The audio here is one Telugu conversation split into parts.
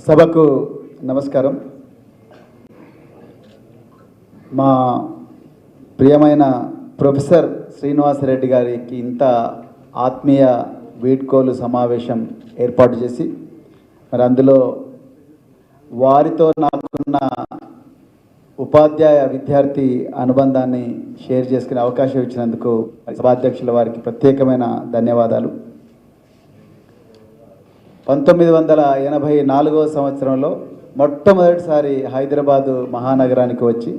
సభకు నమస్కారం. మా ప్రియమైన ప్రొఫెసర్ శ్రీనివాసరెడ్డి గారికి ఇంత ఆత్మీయ వీడ్కోలు సమావేశం ఏర్పాటు చేసి మరి అందులో వారితో నాకున్న ఉపాధ్యాయ విద్యార్థి అనుబంధాన్ని షేర్ చేసుకునే అవకాశం ఇచ్చినందుకు సభాధ్యక్షుల వారికి ప్రత్యేకమైన ధన్యవాదాలు. 1984వ సంవత్సరంలో మొట్టమొదటిసారి హైదరాబాదు మహానగరానికి వచ్చి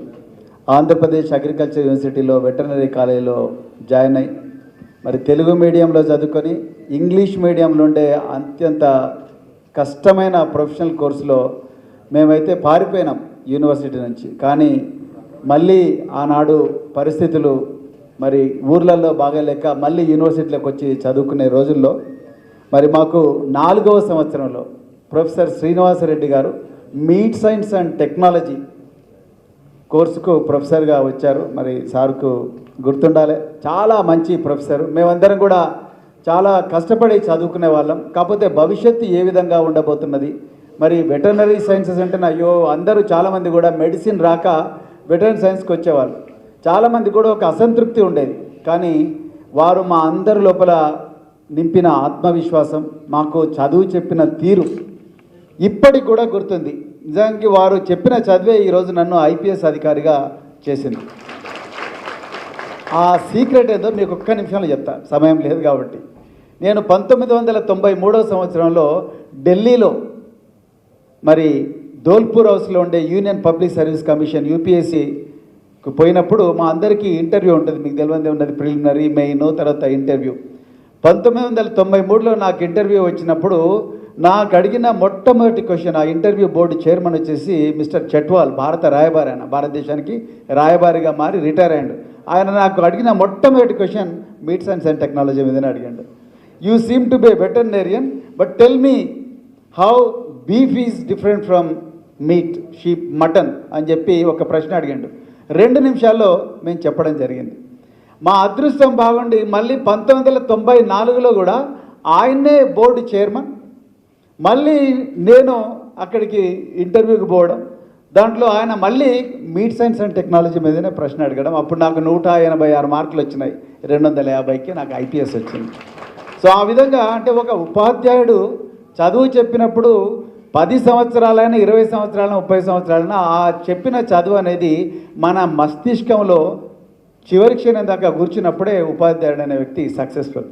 ఆంధ్రప్రదేశ్ అగ్రికల్చర్ యూనివర్సిటీలో వెటర్నరీ కాలేజీలో జాయిన్ అయ్యి మరి తెలుగు మీడియంలో చదువుకొని ఇంగ్లీష్ మీడియంలో ఉండే అత్యంత కష్టమైన ప్రొఫెషనల్ కోర్సులో మేమైతే పారిపోయినాం యూనివర్సిటీ నుంచి. కానీ మళ్ళీ ఆనాడు పరిస్థితులు మరి ఊర్లలో బాగాలేక మళ్ళీ యూనివర్సిటీలోకి వచ్చి చదువుకునే రోజుల్లో మరి మాకు 4వ సంవత్సరంలో ప్రొఫెసర్ శ్రీనివాసరెడ్డి గారు మీట్ సైన్స్ అండ్ టెక్నాలజీ కోర్సుకు ప్రొఫెసర్గా వచ్చారు. మరి సార్కు గుర్తుండాలి, చాలా మంచి ప్రొఫెసర్. మేమందరం కూడా చాలా కష్టపడి చదువుకునే వాళ్ళం. కాకపోతే భవిష్యత్తు ఏ విధంగా ఉండబోతున్నది, మరి వెటర్నరీ సైన్సెస్ అంటే అయ్యో అందరూ చాలామంది కూడా మెడిసిన్ రాక వెటర్నరీ సైన్స్కి వచ్చేవాళ్ళు. చాలామంది కూడా ఒక అసంతృప్తి ఉండేది. కానీ వారు మా అందరి లోపల నింపిన ఆత్మవిశ్వాసం, మాకు చదువు చెప్పిన తీరు ఇప్పటికి కూడా గుర్తుంది. నిజానికి వారు చెప్పిన చదివే ఈరోజు నన్ను ఐపీఎస్ అధికారిగా చేసింది. ఆ సీక్రెట్ ఏదో మీకు ఒక్క నిమిషంలో చెప్తా, సమయం లేదు కాబట్టి. నేను 1993వ సంవత్సరంలో ఢిల్లీలో మరి ధోల్పూర్ హౌస్లో ఉండే యూనియన్ పబ్లిక్ సర్వీస్ కమిషన్ యూపీఎస్సీకి పోయినప్పుడు మా అందరికీ ఇంటర్వ్యూ ఉంటుంది. మీకు తెలియదే ఉన్నది, ప్రిలిమినరీ, మెయిన్, తర్వాత ఇంటర్వ్యూ. 1993లో నాకు ఇంటర్వ్యూ వచ్చినప్పుడు నాకు అడిగిన మొట్టమొదటి క్వశ్చన్, ఆ ఇంటర్వ్యూ బోర్డు చైర్మన్ వచ్చేసి మిస్టర్ చట్వాల్, భారత రాయబారి, ఆయన భారతదేశానికి రాయబారిగా మారి రిటైర్ అయ్యాడు. ఆయన నాకు అడిగిన మొట్టమొదటి question meat science and technology మీదనే అడిగాడు. You seem to be a veterinarian, but tell me how beef is different from meat, sheep, mutton అని చెప్పి ఒక ప్రశ్న అడిగాడు. 2 నిమిషాల్లో మేము చెప్పడం జరిగింది. మా అదృష్టం బాగుండి మళ్ళీ 1994లో కూడా ఆయన్నే బోర్డు చైర్మన్, మళ్ళీ నేను అక్కడికి ఇంటర్వ్యూకి పోవడం, దాంట్లో ఆయన మళ్ళీ మీట్ సైన్స్ అండ్ టెక్నాలజీ మీదనే ప్రశ్న అడగడం. అప్పుడు నాకు 186 మార్కులు వచ్చినాయి, 250కి నాకు ఐపీఎస్ వచ్చింది. సో ఆ విధంగా అంటే ఒక ఉపాధ్యాయుడు చదువు చెప్పినప్పుడు 10 సంవత్సరాలైనా 20 సంవత్సరాలైనా 30 సంవత్సరాలైనా ఆ చెప్పిన చదువు అనేది మన మస్తిష్కంలో చివరి క్షణం దాకా కూర్చున్నప్పుడే ఉపాధ్యాయుడు అనే వ్యక్తి సక్సెస్ఫుల్.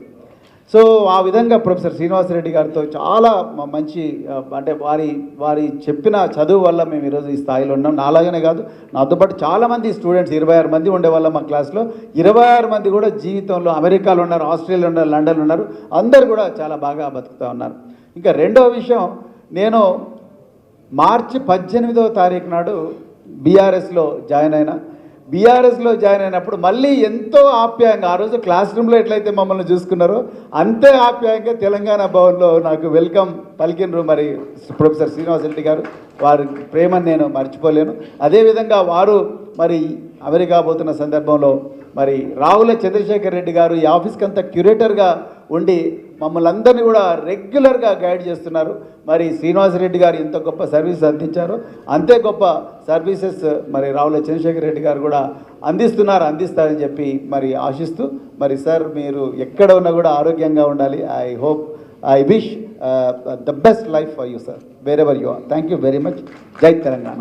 సో ఆ విధంగా ప్రొఫెసర్ శ్రీనివాసరెడ్డి గారితో చాలా మంచి అంటే వారి చెప్పిన చదువు వల్ల మేము ఈరోజు ఈ స్థాయిలో ఉన్నాం. నాలాగనే కాదు, నాతో పాటు చాలామంది స్టూడెంట్స్ 26 మంది ఉండేవాళ్ళం మా క్లాస్లో. 26 మంది కూడా జీవితంలో అమెరికాలో ఉన్నారు, ఆస్ట్రేలియాలో ఉన్నారు, లండన్లో ఉన్నారు. అందరు కూడా చాలా బాగా బతుకుతూ ఉన్నారు. ఇంకా రెండవ విషయం, నేను మార్చి 18వ తారీఖు నాడు బీఆర్ఎస్లో జాయిన్ అయినా. బీఆర్ఎస్లో జాయిన్ అయినప్పుడు మళ్ళీ ఎంతో ఆప్యాయంగా, ఆ రోజు క్లాస్ రూమ్లో ఎట్లయితే మమ్మల్ని చూసుకున్నారో అంతే ఆప్యాయంగా తెలంగాణ భవన్లో నాకు వెల్కమ్ పలికినరు మరి ప్రొఫెసర్ శ్రీనివాసరెడ్డి గారు. వారి ప్రేమను నేను మర్చిపోలేను. అదేవిధంగా వారు మరి అమెరికా పోతున్న సందర్భంలో మరి రావుల చంద్రశేఖర్ రెడ్డి గారు ఈ ఆఫీస్కి అంతా క్యూరేటర్గా ఉండి మమ్మల్ని అందరినీ కూడా రెగ్యులర్గా గైడ్ చేస్తున్నారు. మరి శ్రీనివాసరెడ్డి గారు ఎంత గొప్ప సర్వీస్ అందించారో అంతే గొప్ప సర్వీసెస్ మరి రావుల చంద్రశేఖర్ రెడ్డి గారు కూడా అందిస్తారని చెప్పి మరి ఆశిస్తూ, మరి సార్ మీరు ఎక్కడ ఉన్నా కూడా ఆరోగ్యంగా ఉండాలి. I wish the best life for you sir, wherever you are. Thank you very much. జై తెలంగాణ.